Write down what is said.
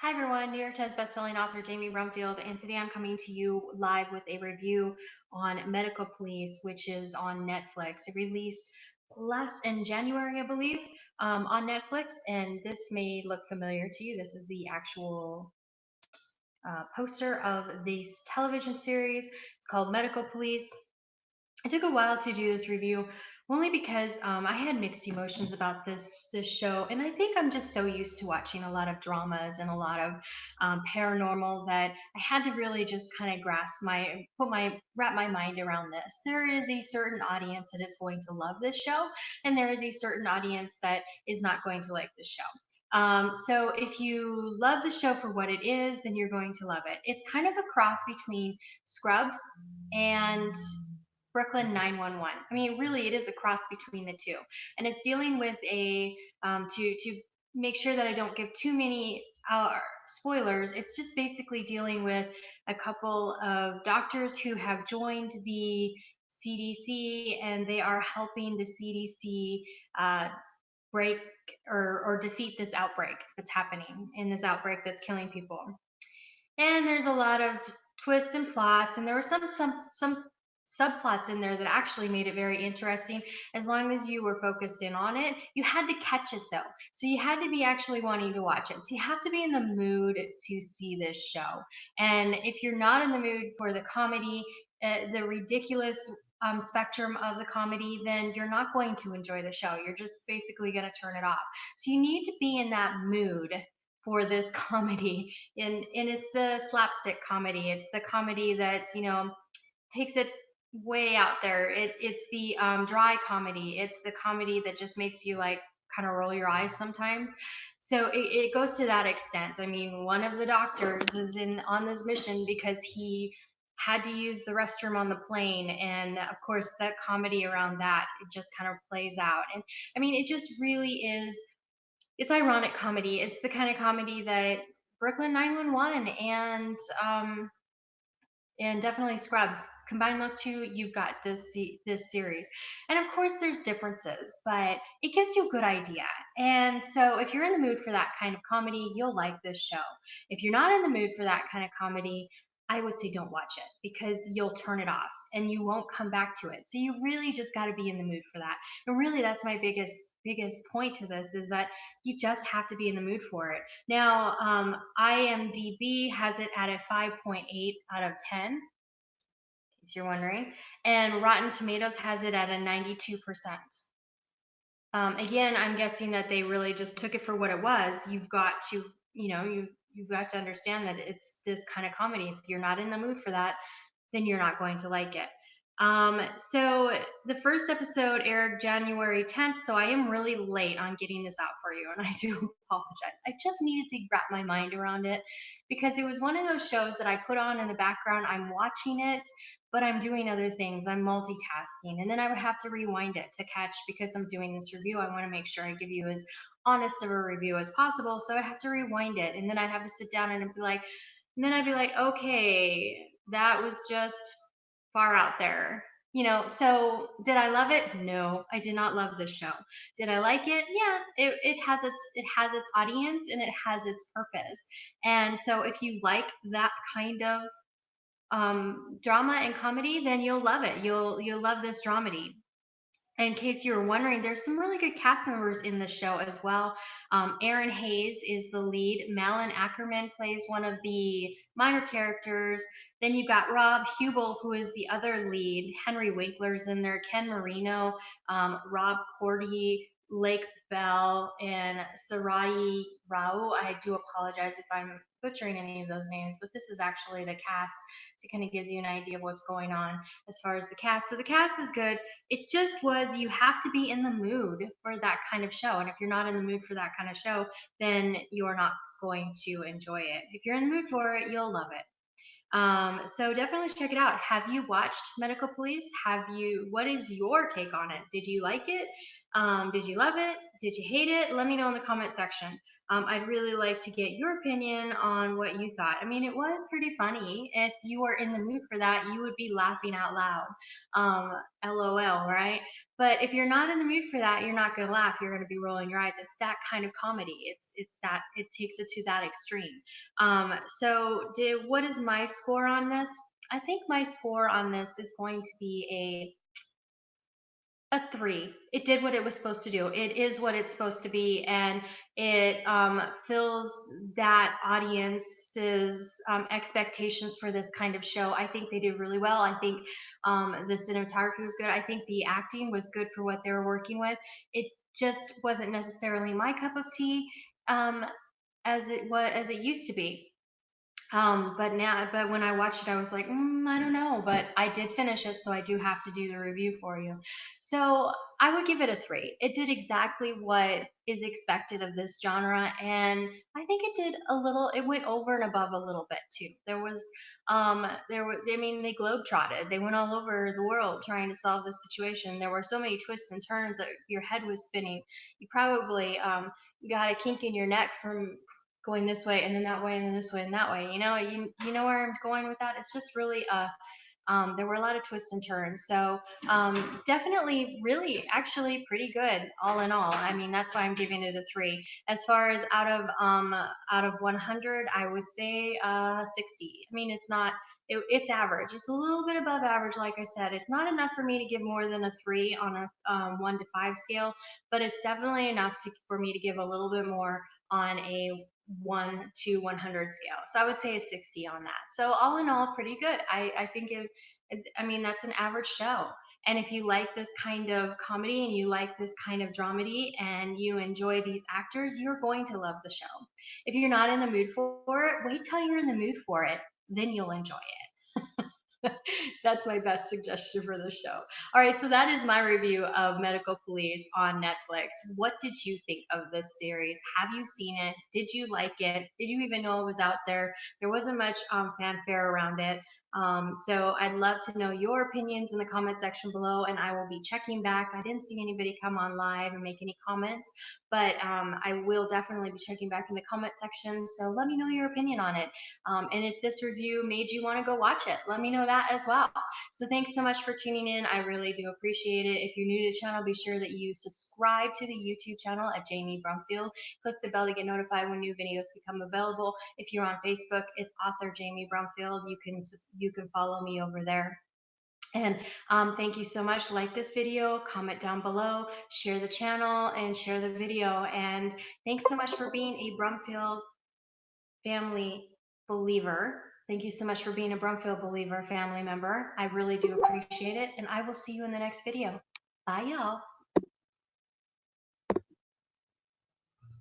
Hi everyone, New York Times bestselling author Jamie Brumfield, and today I'm coming to you live with a review on Medical Police, which is on Netflix. It released last in January, I believe, on Netflix, and this may look familiar to you. This is the actual poster of this television series. It's called Medical Police. It took a while to do this review, only because I had mixed emotions about this show, and I think I'm just so used to watching a lot of dramas and a lot of paranormal that I had to really just kind of wrap my mind around this. There is a certain audience that is going to love this show, and there is a certain audience that is not going to like this show. So if you love the show for what it is, then you're going to love it. It's kind of a cross between Scrubs and Brooklyn 911. I mean, really, it is a cross between the two, and it's dealing with a to make sure that I don't give too many spoilers. It's just basically dealing with a couple of doctors who have joined the CDC, and they are helping the CDC break or defeat this outbreak that's happening in this outbreak that's killing people. And there's a lot of twists and plots, and there were some subplots in there that actually made it very interesting. As long as you were focused in on it, you had to catch it though, so you had to be actually wanting to watch it. So you have to be in the mood to see this show. And if you're not in the mood for the comedy, the ridiculous spectrum of the comedy, then you're not going to enjoy the show. You're just basically going to turn it off. So you need to be in that mood for this comedy, and it's the slapstick comedy. It's the comedy that takes it way out there. It's the dry comedy. It's the comedy that just makes you like kind of roll your eyes sometimes. So it goes to that extent. I mean, one of the doctors is in on this mission because he had to use the restroom on the plane, and of course that comedy around that, it just kind of plays out. And I mean, it just really is, it's ironic comedy. It's the kind of comedy that Brooklyn 911 and definitely Scrubs. Combine those two, you've got this series. And of course, there's differences, but it gives you a good idea. And so, if you're in the mood for that kind of comedy, you'll like this show. If you're not in the mood for that kind of comedy, I would say don't watch it because you'll turn it off and you won't come back to it. So you really just got to be in the mood for that. And really, that's my biggest point to this, is that you just have to be in the mood for it. Now, IMDb has it at a 5.8 out of 10, in case you're wondering, and Rotten Tomatoes has it at a 92%. Again, I'm guessing that they really just took it for what it was. You've got to, you've got to understand that it's this kind of comedy. If you're not in the mood for that, then you're not going to like it. So the first episode aired January 10th, so I am really late on getting this out for you, and I do apologize. I just needed to wrap my mind around it because it was one of those shows that I put on in the background. I'm watching it, but I'm doing other things. I'm multitasking, and then I would have to rewind it to catch, because I'm doing this review. I want to make sure I give you as honest of a review as possible, so I'd have to rewind it, and then I'd have to sit down and be like, okay, that was just far out there. So did I love it? No, I did not love this show. Did I like it? Yeah, it has its audience and it has its purpose. And so if you like that kind of drama and comedy, then you'll love it. You'll love this dramedy. In case you were wondering, there's some really good cast members in the show as well. Aaron Hayes is the lead. Malin Ackerman plays one of the minor characters. Then you've got Rob Hubel, who is the other lead. Henry Winkler's in there. Ken Marino, Rob Cordy, Lake Bell, and Sarai Rao. I do apologize if I'm butchering any of those names, but this is actually the cast, so it kind of gives you an idea of what's going on as far as the cast. So the cast is good. It just was, you have to be in the mood for that kind of show. And if you're not in the mood for that kind of show, then you're not going to enjoy it. If you're in the mood for it, you'll love it. So definitely check it out. Have you watched Medical Police? What is your take on it? Did you like it? Did you love it? Did you hate it? Let me know in the comment section. I'd really like to get your opinion on what you thought. I mean, it was pretty funny. If you were in the mood for that, you would be laughing out loud. LOL, right? But if you're not in the mood for that, you're not going to laugh. You're going to be rolling your eyes. It's that kind of comedy. It's that it takes it to that extreme. What is my score on this? I think my score on this is going to be a 3. It did what it was supposed to do. It is what it's supposed to be, and it fills that audience's expectations for this kind of show. I think they did really well. I think the cinematography was good. I think the acting was good for what they were working with. It just wasn't necessarily my cup of tea, um, as it used to be. But when I watched it, I was like, I don't know. But I did finish it, so I do have to do the review for you. So I would give it a 3. It did exactly what is expected of this genre, and I think it did a little. It went over and above a little bit too. I mean, they globetrotted. They went all over the world trying to solve this situation. There were so many twists and turns that your head was spinning. You probably got a kink in your neck from going this way and then that way and then this way and that way. You know where I'm going with that. It's just really there were a lot of twists and turns. So definitely, really, actually, pretty good all in all. I mean, that's why I'm giving it a 3. As far as out of 100, I would say 60. I mean, it's not. It's average. It's a little bit above average, like I said. It's not enough for me to give more than a 3 on a 1 to 5 scale, but it's definitely enough for me to give a little bit more on a 1 to 100 scale. So I would say a 60 on that. So all in all, pretty good. I think I mean, that's an average show. And if you like this kind of comedy and you like this kind of dramedy and you enjoy these actors, you're going to love the show. If you're not in the mood for it, wait till you're in the mood for it. Then you'll enjoy it. That's my best suggestion for the show. All right, so that is my review of Medical Police on Netflix. What did you think of this series? Have you seen it? Did you like it? Did you even know it was out there? There wasn't much fanfare around it. So I'd love to know your opinions in the comment section below, and I will be checking back. I didn't see anybody come on live and make any comments, but I will definitely be checking back in the comment section. So let me know your opinion on it. And if this review made you want to go watch it, let me know that as well. So thanks so much for tuning in. I really do appreciate it. If you're new to the channel, be sure that you subscribe to the YouTube channel at Jamie Brumfield. Click the bell to get notified when new videos become available. If you're on Facebook, it's author Jamie Brumfield. You can follow me over there. And thank you so much. Like this video, comment down below, share the channel, and share the video. And thanks so much for being a Brumfield family believer. Thank you so much for being a Brumfield believer family member. I really do appreciate it. And I will see you in the next video. Bye, y'all.